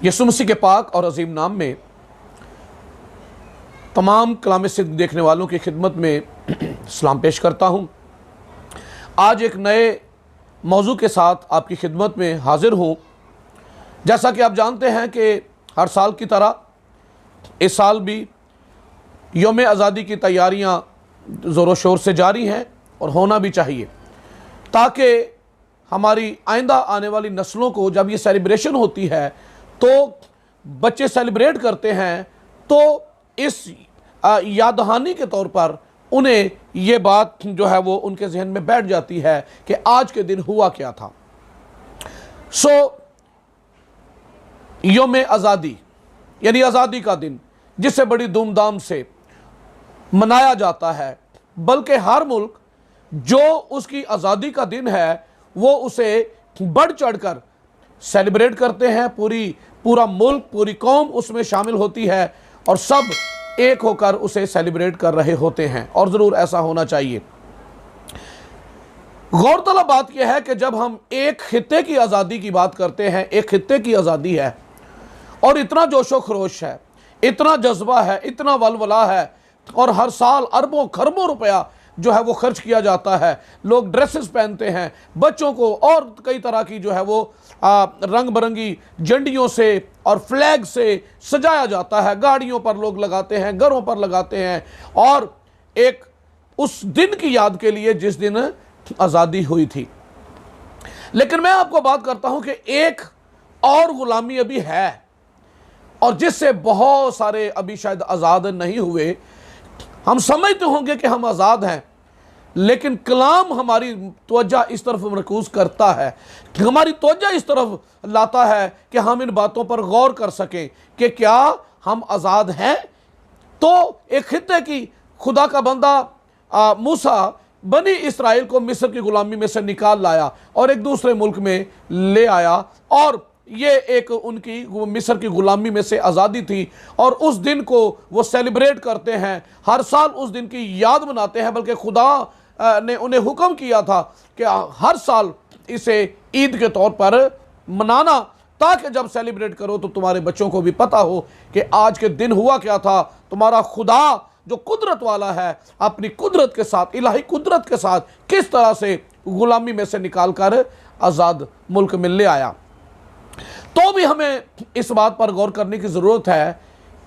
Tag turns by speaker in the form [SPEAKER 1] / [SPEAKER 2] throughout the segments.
[SPEAKER 1] यीशु मसीह के पाक और अजीम नाम में तमाम कलाम सिद्क देखने वालों की खिदमत में सलाम पेश करता हूँ। आज एक नए मौजू के साथ आपकी खिदमत में हाजिर हूँ। जैसा कि आप जानते हैं कि हर साल की तरह इस साल भी यौम आज़ादी की तैयारियाँ ज़ोरों शोर से जारी हैं और होना भी चाहिए, ताकि हमारी आइंदा आने वाली नस्लों को जब ये सेलिब्रेशन होती है तो बच्चे सेलिब्रेट करते हैं तो इस याद दहानी के तौर पर उन्हें ये बात जो है वो उनके जहन में बैठ जाती है कि आज के दिन हुआ क्या था। यौम आज़ादी यानी आज़ादी का दिन, जिसे बड़ी धूमधाम से मनाया जाता है, बल्कि हर मुल्क जो उसकी आज़ादी का दिन है वो उसे बढ़ चढ़कर सेलिब्रेट करते हैं। पूरा मुल्क, पूरी कौम उसमें शामिल होती है और सब एक होकर उसे सेलिब्रेट कर रहे होते हैं, और ज़रूर ऐसा होना चाहिए। गौरतलब बात यह है कि जब हम एक खित्ते की आज़ादी की बात करते हैं, एक खित्ते की आज़ादी है और इतना जोशो खरोश है, इतना जज्बा है, इतना वलवला है, और हर साल अरबों खरबों रुपया जो है वो खर्च किया जाता है। लोग ड्रेसेस पहनते हैं, बच्चों को और कई तरह की जो है वो रंग बिरंगी झंडियों से और फ्लैग से सजाया जाता है। गाड़ियों पर लोग लगाते हैं, घरों पर लगाते हैं, और एक उस दिन की याद के लिए जिस दिन आज़ादी हुई थी। लेकिन मैं आपको बात करता हूं कि एक और गुलामी अभी है, और जिससे बहुत सारे अभी शायद आज़ाद नहीं हुए। हम समझते होंगे कि हम आज़ाद हैं, लेकिन कलाम हमारी तवज्जो इस तरफ मरकूज़ करता है, हमारी तवज्जो इस तरफ लाता है कि हम इन बातों पर गौर कर सकें कि क्या हम आज़ाद हैं। तो एक खित्ते की खुदा का बंदा मूसा बनी इसराइल को मिस्र की गुलामी में से निकाल लाया और एक दूसरे मुल्क में ले आया, और ये एक उनकी मिस्र की गुलामी में से आज़ादी थी, और उस दिन को वो सेलिब्रेट करते हैं, हर साल उस दिन की याद मनाते हैं। बल्कि खुदा ने उन्हें हुक्म किया था कि हर साल इसे ईद के तौर पर मनाना, ताकि जब सेलिब्रेट करो तो तुम्हारे बच्चों को भी पता हो कि आज के दिन हुआ क्या था। तुम्हारा खुदा जो कुदरत वाला है, अपनी कुदरत के साथ, इलाही कुदरत के साथ किस तरह से गुलामी में से निकाल कर आज़ाद मुल्क में ले आया। तो भी हमें इस बात पर गौर करने की ज़रूरत है,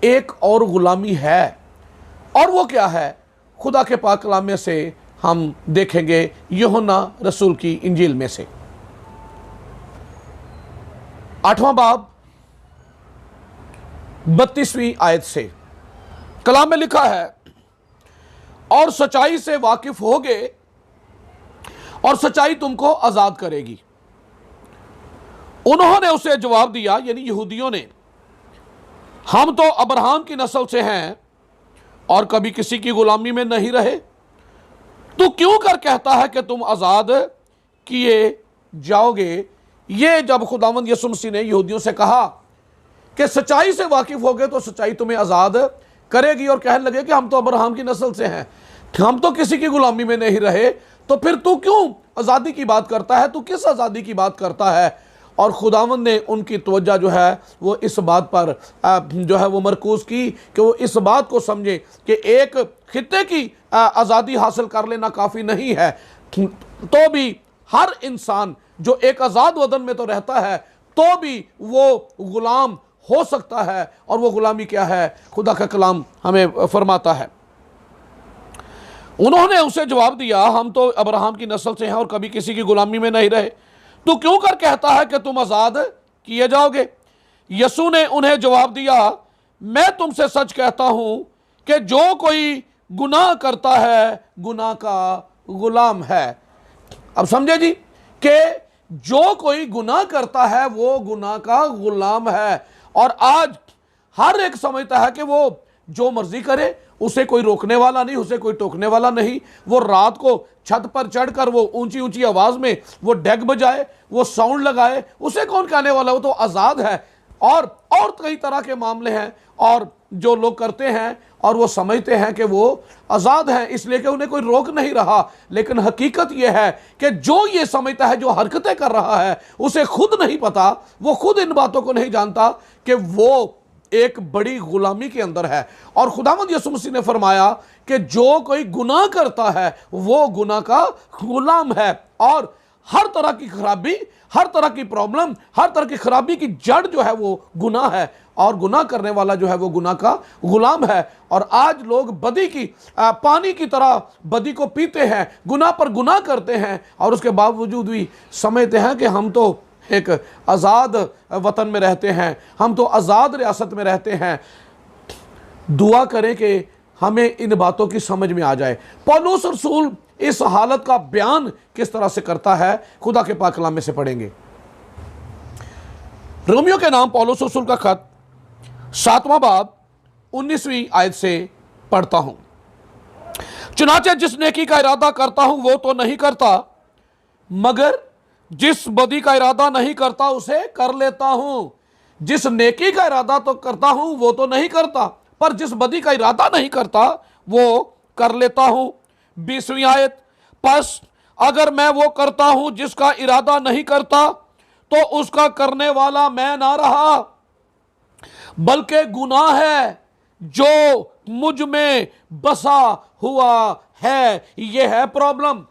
[SPEAKER 1] एक और गुलामी है, और वो क्या है? खुदा के पाक कलाम में से हम देखेंगे यूहन्ना रसूल की इंजील में से 8वां बाब 32वीं आयत से कलाम में लिखा है, और सच्चाई से वाकिफ होगे और सच्चाई तुमको आज़ाद करेगी। उन्होंने उसे जवाब दिया, यानी यहूदियों ने, हम तो अब्राहम की नस्ल से हैं और कभी किसी की गुलामी में नहीं रहे। तू क्यों कर कहता है कि तुम आज़ाद किए जाओगे? ये जब खुदावंद यीशु मसीह ने यहूदियों से कहा कि सच्चाई से वाकिफ होगे तो सच्चाई तुम्हें आज़ाद करेगी, और कहने लगे कि हम तो अब्राहम की नस्ल से हैं, हम तो किसी की गुलामी में नहीं रहे, तो फिर तू क्यों आज़ादी की बात करता है? तू किस आज़ादी की बात करता है? और खुदावंद ने उनकी तवज्जो जो है वो इस बात पर जो है वो मरकूज़ की कि वो इस बात को समझे कि एक खित्ते की आज़ादी हासिल कर लेना काफ़ी नहीं है, तो भी हर इंसान जो एक आज़ाद वतन में तो रहता है तो भी वो गुलाम हो सकता है। और वो गुलामी क्या है? खुदा का कलाम हमें फरमाता है, उन्होंने उसे जवाब दिया, हम तो अब्राहम की नस्ल से हैं और कभी किसी की गुलामी में नहीं रहे। तू क्यों कर कहता है कि तुम आज़ाद किए जाओगे? यसू ने उन्हें जवाब दिया, मैं तुमसे सच कहता हूं कि जो कोई गुनाह करता है गुनाह का गुलाम है। अब समझे जी कि जो कोई गुनाह करता है वो गुनाह का गुलाम है, और आज हर एक समझता है कि वो जो मर्जी करे, उसे कोई रोकने वाला नहीं, उसे कोई टोकने वाला नहीं। वो रात को छत पर चढ़कर वो ऊंची ऊंची आवाज में वो डेग बजाए, वो साउंड लगाए, उसे कौन कहने वाला? वो तो आज़ाद है। और कई तरह के मामले हैं और जो लोग करते हैं, और वो समझते हैं कि वो आज़ाद हैं, इसलिए कि उन्हें कोई रोक नहीं रहा। लेकिन हकीकत यह है कि जो ये समझता है, जो हरकतें कर रहा है, उसे खुद नहीं पता, वो खुद इन बातों को नहीं जानता कि वो एक बड़ी गुलामी के अंदर है। और खुदावंद यीशु मसीह ने फरमाया कि जो कोई गुनाह करता है वो गुनाह का गुलाम है। और हर तरह की खराबी, हर तरह की प्रॉब्लम, हर तरह की खराबी की जड़ जो है वो गुनाह है, और गुनाह करने वाला जो है वो गुनाह का गुलाम है। और आज लोग बदी की पानी की तरह बदी को पीते हैं, गुनाह पर गुनाह करते हैं, और उसके बावजूद भी समझते हैं कि हम तो एक आज़ाद वतन में रहते हैं, हम तो आज़ाद रियासत में रहते हैं। दुआ करें कि हमें इन बातों की समझ में आ जाए। पौलुस रसूल इस हालत का बयान किस तरह से करता है, खुदा के पाक कलाम में से पढ़ेंगे। रोमियो के नाम पौलुस रसूल का खत 7वां बाब 19वीं आयत से पढ़ता हूं। चुनाचे जिस नेकी का इरादा करता हूं वो तो नहीं करता, मगर जिस बदी का इरादा नहीं करता उसे कर लेता हूं। जिस नेकी का इरादा तो करता हूं वो तो नहीं करता, पर जिस बदी का इरादा नहीं करता वो कर लेता हूं। 20वीं आयत, बस अगर मैं वो करता हूं जिसका इरादा नहीं करता, तो उसका करने वाला मैं ना रहा, बल्कि गुनाह है जो मुझ में बसा हुआ है। यह है प्रॉब्लम।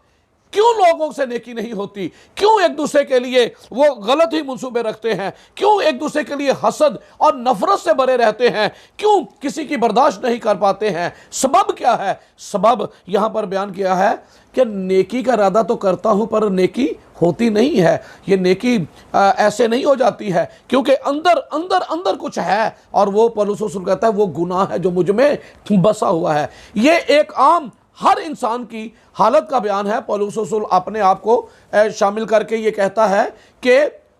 [SPEAKER 1] क्यों लोगों से नेकी नहीं होती? क्यों एक दूसरे के लिए वो गलत ही मंसूबे रखते हैं? क्यों एक दूसरे के लिए हसद और नफरत से भरे रहते हैं? क्यों किसी की बर्दाश्त नहीं कर पाते हैं? सबब क्या है? सबब यहां पर बयान किया है कि नेकी का इरादा तो करता हूं पर नेकी होती नहीं है। ये नेकी ऐसे नहीं हो जाती है, क्योंकि अंदर अंदर अंदर कुछ है, और वो पौलुस रसूल कहता है वो गुनाह है जो मुझ में बसा हुआ है। ये एक आम हर इंसान की हालत का बयान है। पौलुस रसूल अपने आप को शामिल करके ये कहता है कि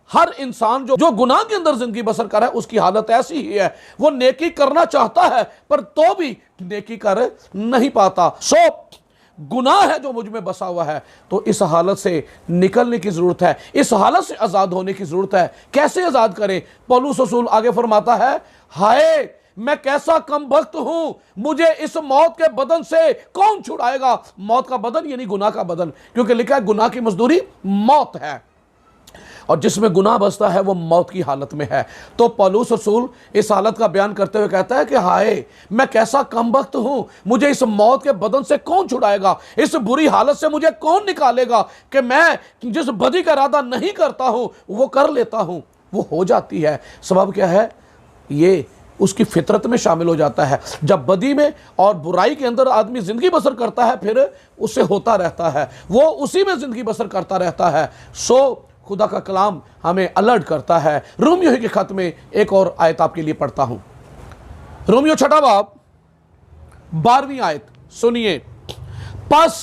[SPEAKER 1] हर इंसान जो गुनाह के अंदर जिंदगी बसर कर है, उसकी हालत ऐसी ही है। वो नेकी करना चाहता है पर तो भी नेकी कर नहीं पाता। सो गुनाह है जो मुझ में बसा हुआ है। तो इस हालत से निकलने की जरूरत है, इस हालत से आजाद होने की जरूरत है। कैसे आजाद करें? पौलुस रसूल आगे फरमाता है, हाय मैं कैसा कमबख्त हूं, मुझे इस मौत के बदन से कौन छुड़ाएगा? मौत का बदन यानी गुनाह का बदन, क्योंकि लिखा है गुनाह की मजदूरी मौत है, और जिसमें गुनाह बसता है वो मौत की हालत में है। तो पौलुस रसूल इस हालत का बयान करते हुए कहता है कि हाय मैं कैसा कमबख्त हूं, मुझे इस मौत के बदन से कौन छुड़ाएगा? इस बुरी हालत से मुझे कौन निकालेगा कि मैं जिस बदी का इरादा नहीं करता हूं वो कर लेता हूं। वो हो जाती है। सबब क्या है? ये उसकी फितरत में शामिल हो जाता है। जब बदी में और बुराई के अंदर आदमी जिंदगी बसर करता है, फिर उससे होता रहता है, वो उसी में जिंदगी बसर करता रहता है। सो खुदा का कलाम हमें अलर्ट करता है। रोमियो के खत में एक और आयत आपके लिए पढ़ता हूं। रोमियो 6वां बाब 12वीं आयत सुनिए, बस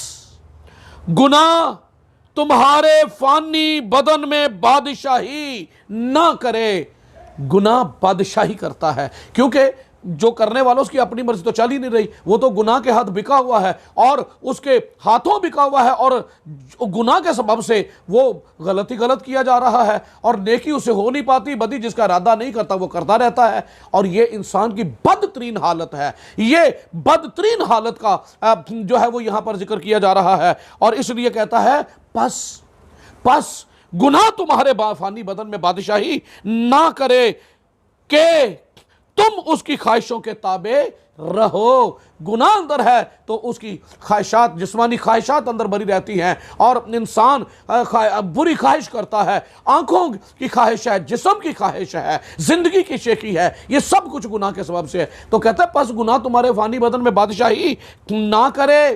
[SPEAKER 1] गुनाह तुम्हारे फानी बदन में बादशाही ना करे। गुनाह बादशाही करता है, क्योंकि जो करने वाला उसकी अपनी मर्जी तो चल ही नहीं रही, वो तो गुनाह के हाथ बिका हुआ है और उसके हाथों बिका हुआ है, और गुनाह के सबब से वो गलत ही गलत किया जा रहा है, और नेकी उसे हो नहीं पाती। बदी जिसका इरादा नहीं करता वो करता रहता है, और ये इंसान की बदतरीन हालत है। ये बदतरीन हालत का जो है वो यहां पर जिक्र किया जा रहा है, और इसलिए कहता है बस गुनाह तुम्हारे फानी बदन में बादशाही ना करे कि तुम उसकी ख्वाहिशों के ताबे रहो। गुनाह अंदर है तो उसकी ख्वाहिशात, जिस्मानी ख्वाहिशात अंदर भरी रहती हैं, और इंसान बुरी ख्वाहिश करता है। आंखों की ख्वाहिश है, जिस्म की ख्वाहिश है, जिंदगी की शेखी है, ये सब कुछ गुनाह के सबब से है। तो कहता है बस गुनाह तुम्हारे फानी बदन में बादशाही ना करे।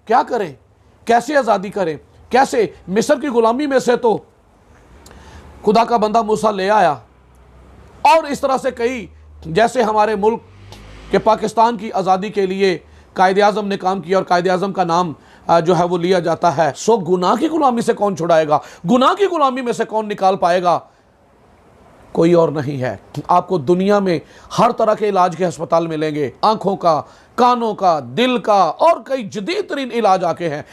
[SPEAKER 1] क्या करें? कैसे आज़ादी करें? कैसे? मिस्र की गुलामी में से तो खुदा का बंदा मूसा ले आया, और इस तरह से कई, जैसे हमारे मुल्क के पाकिस्तान की आज़ादी के लिए कायदे आज़म ने काम किया, और कायदे आज़म का नाम जो है वो लिया जाता है। सो गुनाह की गुलामी से कौन छुड़ाएगा? गुनाह की गुलामी में से कौन निकाल पाएगा? कोई और नहीं है। आपको दुनिया में हर तरह के इलाज के अस्पताल मिलेंगे, आंखों का, कानों का, दिल का, और कई जदीद तरीन इलाज आके हैं।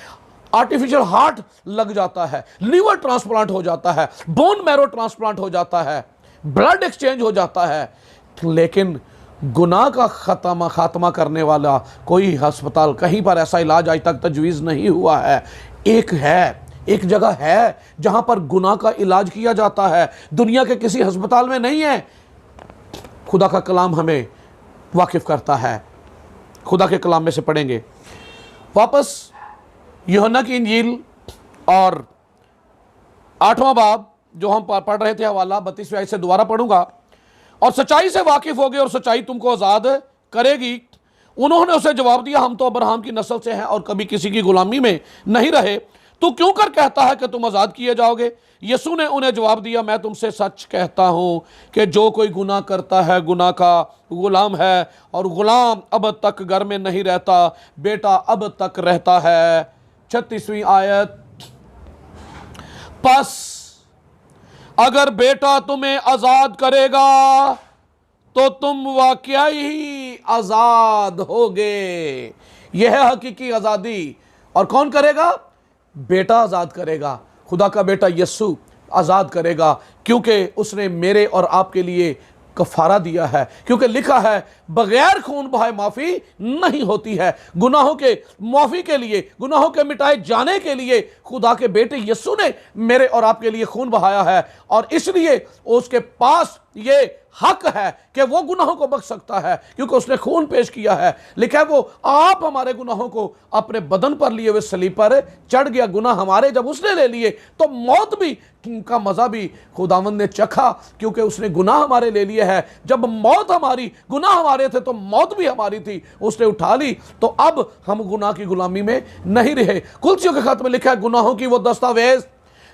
[SPEAKER 1] आर्टिफिशियल हार्ट लग जाता है, लीवर ट्रांसप्लांट हो जाता है, बोन मैरो ट्रांसप्लांट हो जाता है, ब्लड एक्सचेंज हो जाता है, लेकिन गुनाह का खात्मा करने वाला कोई अस्पताल, कहीं पर ऐसा इलाज आज तक तजवीज़ नहीं हुआ है। एक जगह है जहां पर गुनाह का इलाज किया जाता है, दुनिया के किसी अस्पताल में नहीं है। खुदा का कलाम हमें वाकिफ़ करता है। खुदा के कलाम में से पढ़ेंगे वापस यूहन्ना की इंजील और 8वां बाब जो हम पढ़ रहे थे, हवाला 32वीं आयत से दोबारा पढ़ूंगा। और सच्चाई से वाकिफ होगे और सच्चाई तुमको आज़ाद करेगी। उन्होंने उसे जवाब दिया, हम तो अब्राहम की नस्ल से हैं और कभी किसी की गुलामी में नहीं रहे, तू क्यों कर कहता है कि तुम आज़ाद किए जाओगे? यीशु ने उन्हें जवाब दिया, मैं तुमसे सच कहता हूँ कि जो कोई गुनाह करता है गुनाह का गुलाम है, और गुलाम अब तक घर में नहीं रहता, बेटा अब तक रहता है। 36वीं आयत, बस अगर बेटा तुम्हें आज़ाद करेगा तो तुम वाकई ही आज़ाद होगे। यह है हकीकी आज़ादी। और कौन करेगा? बेटा आज़ाद करेगा। खुदा का बेटा यीशु आज़ाद करेगा, क्योंकि उसने मेरे और आपके लिए कफारा दिया है। क्योंकि लिखा है बगैर खून बहाए माफ़ी नहीं होती है। गुनाहों के माफ़ी के लिए, गुनाहों के मिटाए जाने के लिए खुदा के बेटे यीशु ने मेरे और आपके लिए खून बहाया है, और इसलिए उसके पास ये हक है कि वो गुनाहों को बख्श सकता है, क्योंकि उसने खून पेश किया है। लिखा है वो आप हमारे गुनाहों को अपने बदन पर लिए हुए सलीब पर चढ़ गया। गुनाह हमारे जब उसने ले लिए तो मौत भी का मज़ा भी खुदावंद ने चखा, क्योंकि उसने गुनाह हमारे ले लिए है। जब मौत हमारी, गुनाह हमारे थे तो मौत भी हमारी थी, उसने उठा ली, तो अब हम गुनाह की गुलामी में नहीं रहे। कुलसियों के खत में लिखा है गुनाहों की वो दस्तावेज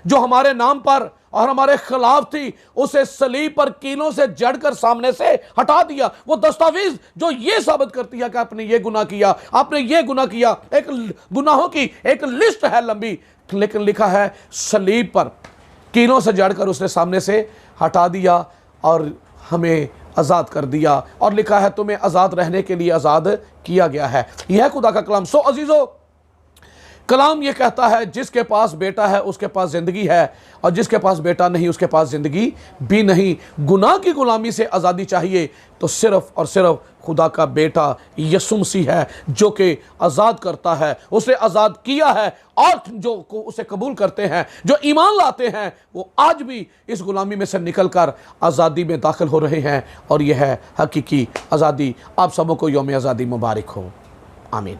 [SPEAKER 1] जो हमारे नाम पर और हमारे खिलाफ थी, उसे सलीब पर कीलों से जड़कर सामने से हटा दिया। वो दस्तावेज जो ये साबित करती है कि आपने ये गुनाह किया, आपने ये गुनाह किया। एक गुनाहों की एक लिस्ट है लंबी, लेकिन लिखा है सलीब पर कीलों से जड़कर उसने सामने से हटा दिया और हमें आज़ाद कर दिया। और लिखा है तुम्हें आज़ाद रहने के लिए आज़ाद किया गया है। यह खुदा का कलाम। सो अजीजों, कलाम ये कहता है जिसके पास बेटा है उसके पास ज़िंदगी है, और जिसके पास बेटा नहीं उसके पास ज़िंदगी भी नहीं। गुनाह की गुलामी से आज़ादी चाहिए तो सिर्फ़ और सिर्फ खुदा का बेटा यीशु मसीह है जो कि आज़ाद करता है। उसे आज़ाद किया है, और जो को उसे कबूल करते हैं, जो ईमान लाते हैं, वो आज भी इस गुलामी में से निकलकर आज़ादी में दाखिल हो रहे हैं। और यह है हकीकी आज़ादी। आप सबों को यौम आज़ादी मुबारक हो। आमीन।